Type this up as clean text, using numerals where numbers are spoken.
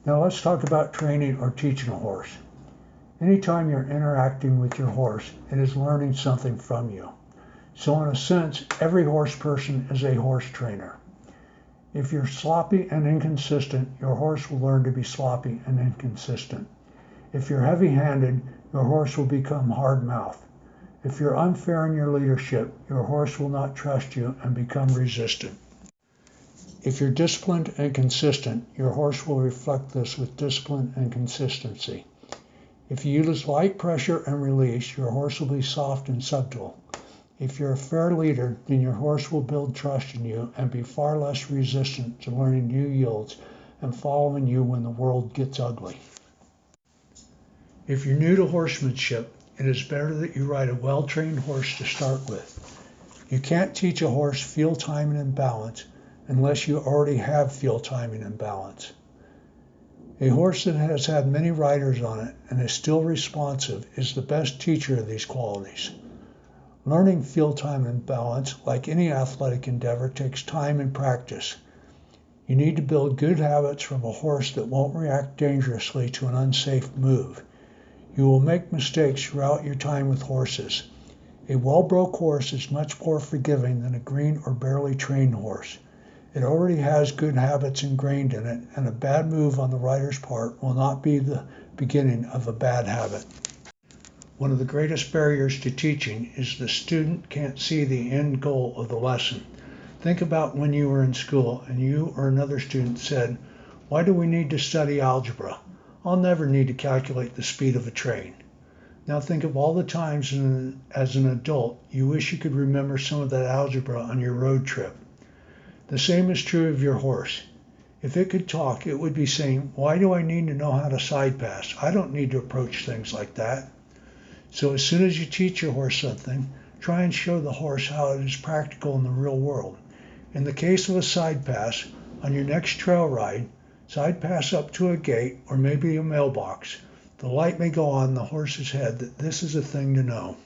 Now let's talk about training or teaching a horse. Anytime you're interacting with your horse, it is learning something from you. So in a sense, every horse person is a horse trainer. If you're sloppy and inconsistent, your horse will learn to be sloppy and inconsistent. If you're heavy-handed, your horse will become hard-mouthed. If you're unfair in your leadership, your horse will not trust you and become resistant. If you're disciplined and consistent, your horse will reflect this with discipline and consistency. If you use light pressure and release, your horse will be soft and subtle. If you're a fair leader, then your horse will build trust in you and be far less resistant to learning new yields and following you when the world gets ugly. If you're new to horsemanship, it is better that you ride a well-trained horse to start with. You can't teach a horse field timing and balance unless you already have field timing and balance. A horse that has had many riders on it and is still responsive is the best teacher of these qualities. Learning field time and balance, like any athletic endeavor, takes time and practice. You need to build good habits from a horse that won't react dangerously to an unsafe move. You will make mistakes throughout your time with horses. A well-broke horse is much more forgiving than a green or barely trained horse. It already has good habits ingrained in it, and a bad move on the rider's part will not be the beginning of a bad habit. One of the greatest barriers to teaching is the student can't see the end goal of the lesson. Think about when you were in school and you or another student said, "Why do we need to study algebra? I'll never need to calculate the speed of a train." Now think of all the times as an adult you wish you could remember some of that algebra on your road trip. The same is true of your horse. If it could talk, it would be saying, "Why do I need to know how to side pass? I don't need to approach things like that." So as soon as you teach your horse something, try and show the horse how it is practical in the real world. In the case of a side pass, on your next trail ride, side pass up to a gate or maybe a mailbox. The light may go on in the horse's head that this is a thing to know.